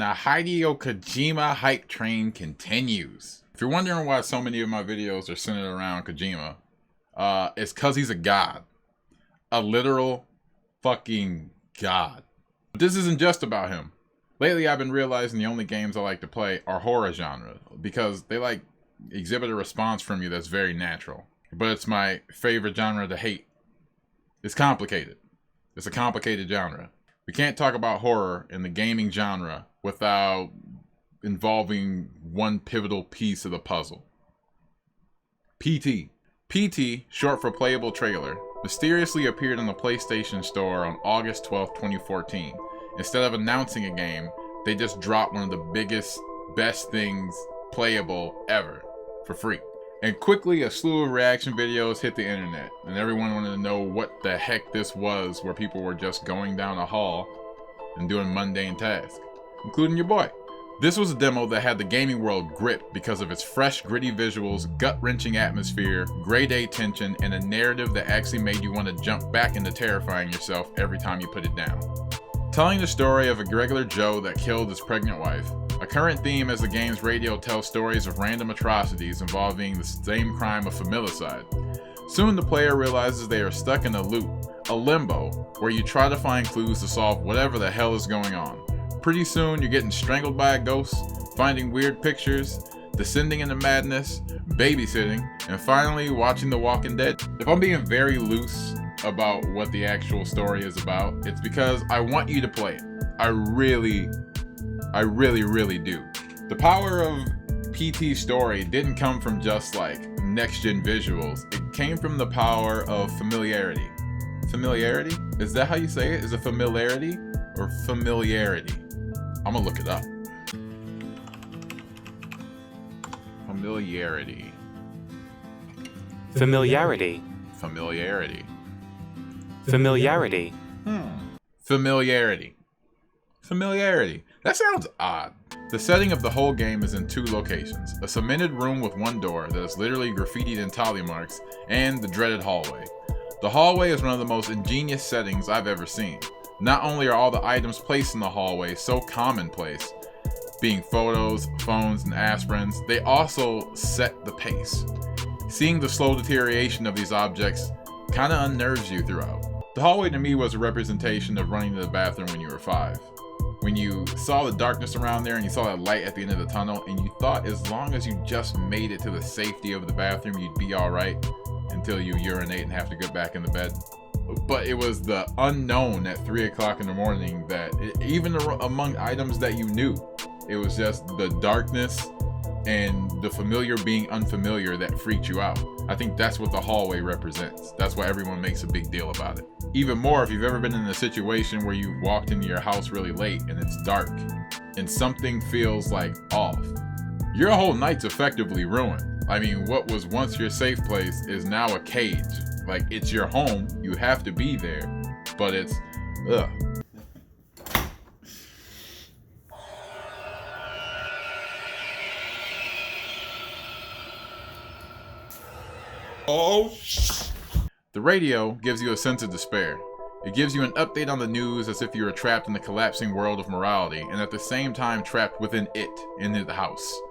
and the Hideo Kojima hype train continues. If you're wondering why so many of my videos are centered around Kojima, it's cause he's a god. A literal fucking god. But this isn't just about him. Lately I've been realizing the only games I like to play are horror genre, because they like exhibit a response from you that's very natural. But it's my favorite genre to hate. It's complicated. It's a complicated genre. We can't talk about horror in the gaming genre without involving one pivotal piece of the puzzle. PT. PT, short for Playable Trailer, mysteriously appeared on the PlayStation Store on August 12, 2014. Instead of announcing a game, they just dropped one of the biggest, best things playable ever for free. And quickly, a slew of reaction videos hit the internet, and everyone wanted to know what the heck this was, where people were just going down a hall and doing mundane tasks, including your boy. This was a demo that had the gaming world gripped because of its fresh, gritty visuals, gut-wrenching atmosphere, grade A tension, and a narrative that actually made you want to jump back into terrifying yourself every time you put it down. Telling the story of a regular Joe that killed his pregnant wife, a current theme as the game's radio tells stories of random atrocities involving the same crime of familicide. Soon the player realizes they are stuck in a loop, a limbo, where you try to find clues to solve whatever the hell is going on. Pretty soon you're getting strangled by a ghost, finding weird pictures, descending into madness, babysitting, and finally watching The Walking Dead. If I'm being very loose about what the actual story is about, it's because I want you to play it. I really do. The power of PT's story didn't come from just like next-gen visuals. It came from the power of familiarity. Familiarity? Is that how you say it? Is it familiarity or familiarity? I'm gonna look it up. Familiarity. Familiarity. Familiarity. Familiarity. Familiarity. Familiarity. That sounds odd. The setting of the whole game is in two locations. A cemented room with one door that is literally graffitied in tally marks, and the dreaded hallway. The hallway is one of the most ingenious settings I've ever seen. Not only are all the items placed in the hallway so commonplace, being photos, phones, and aspirins, they also set the pace. Seeing the slow deterioration of these objects kinda unnerves you throughout. The hallway to me was a representation of running to the bathroom when you were 5. When you saw the darkness around there and you saw that light at the end of the tunnel, and you thought as long as you just made it to the safety of the bathroom, you'd be alright until you urinate and have to get back in the bed. But it was the unknown at 3 o'clock in the morning that, even among items that you knew, it was just the darkness and the familiar being unfamiliar that freaked you out. I think that's what the hallway represents. That's why everyone makes a big deal about it. Even more if you've ever been in a situation where you've walked into your house really late and it's dark and something feels like off. Your whole night's effectively ruined. I mean, what was once your safe place is now a cage. Like, it's your home, you have to be there, but it's, ugh. Oh, the radio gives you a sense of despair. It gives you an update on the news as if you were trapped in the collapsing world of morality, and at the same time trapped within it, in the house,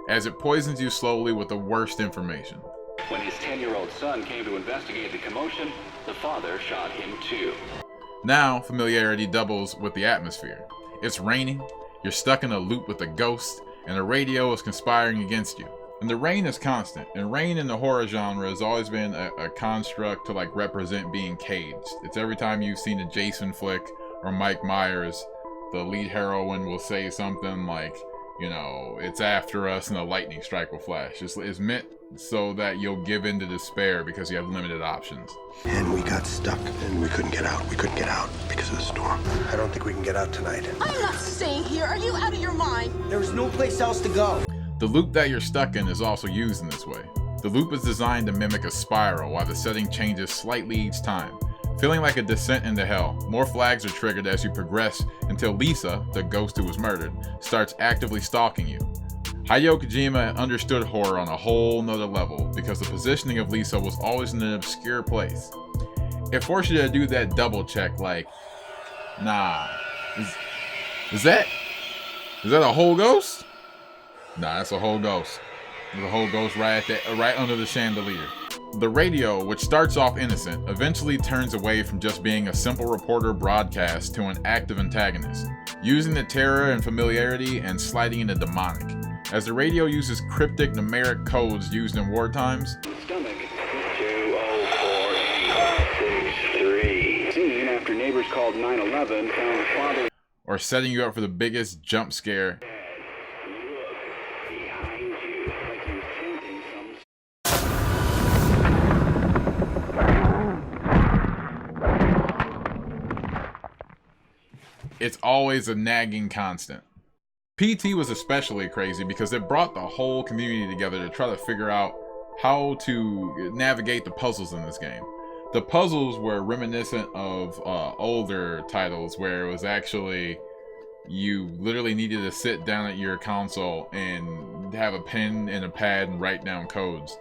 as it poisons you slowly with the worst information. When his 10-year-old son came to investigate the commotion, the father shot him too. Now, familiarity doubles with the atmosphere. It's raining, you're stuck in a loop with a ghost, and the radio is conspiring against you. And the rain is constant, and rain in the horror genre has always been a construct to like represent being caged. It's every time you've seen a Jason flick or Mike Myers, the lead heroine will say something like, you know, it's after us and a lightning strike will flash. It's meant so that you'll give in to despair because you have limited options. And we got stuck and we couldn't get out. We couldn't get out because of the storm. I don't think we can get out tonight. I'm not staying here. Are you out of your mind? There is no place else to go. The loop that you're stuck in is also used in this way. The loop is designed to mimic a spiral while the setting changes slightly each time, feeling like a descent into hell. More flags are triggered as you progress until Lisa, the ghost who was murdered, starts actively stalking you. Hideo Kojima understood horror on a whole nother level because the positioning of Lisa was always in an obscure place. It forced you to do that double check like, nah, is that Is that a whole ghost? Nah, that's a whole ghost. There's a whole ghost right under the chandelier. The radio, which starts off innocent, eventually turns away from just being a simple reporter broadcast to an active antagonist, using the terror and familiarity and sliding into demonic. As the radio uses cryptic numeric codes used in war times, Stomach 204863. Scene after neighbors called 911 found the father or setting you up for the biggest jump scare. behind you, like he was chanting some. It's always a nagging constant. PT was especially crazy because it brought the whole community together to try to figure out how to navigate the puzzles in this game. The puzzles were reminiscent of older titles where it was actually, you literally needed to sit down at your console and have a pen and a pad and write down codes.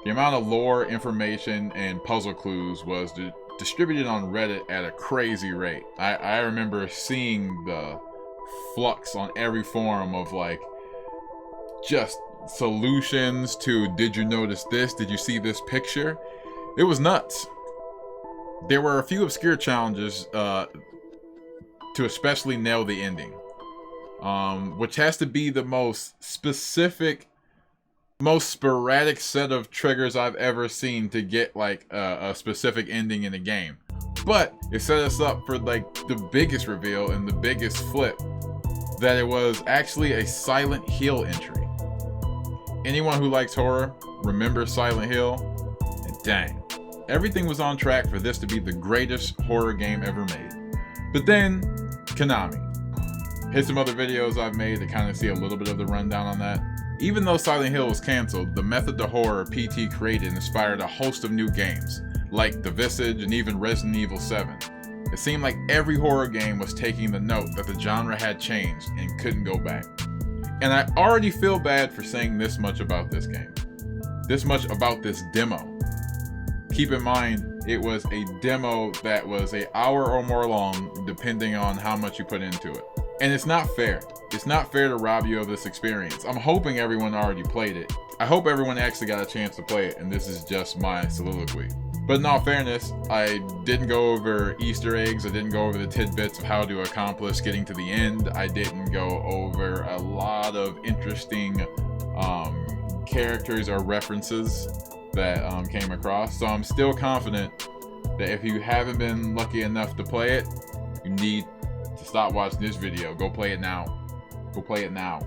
The amount of lore, information, and puzzle clues was distributed on Reddit at a crazy rate. I remember seeing the flux on every forum of like just solutions to, did you notice this? Did you see this picture? It was nuts. There were a few obscure challenges to especially nail the ending, which has to be the most specific, most sporadic set of triggers I've ever seen to get like a specific ending in a game. But it set us up for like the biggest reveal and the biggest flip, that it was actually a Silent Hill entry. Anyone who likes horror remembers Silent Hill, and dang, everything was on track for this to be the greatest horror game ever made. But then, Konami. Hit some other videos I've made to kind of see a little bit of the rundown on that. Even though Silent Hill was cancelled, the method to horror PT created inspired a host of new games, like The Visage and even Resident Evil 7. It seemed like every horror game was taking the note that the genre had changed and couldn't go back. And I already feel bad for saying this much about this game. This much about this demo. Keep in mind, it was a demo that was an hour or more long, depending on how much you put into it. And it's not fair. It's not fair to rob you of this experience. I'm hoping everyone already played it. I hope everyone actually got a chance to play it, and this is just my soliloquy. But in all fairness, I didn't go over Easter eggs, I didn't go over the tidbits of how to accomplish getting to the end, I didn't go over a lot of interesting characters or references that came across. So I'm still confident that if you haven't been lucky enough to play it, you need to stop watching this video. Go play it now. Go play it now.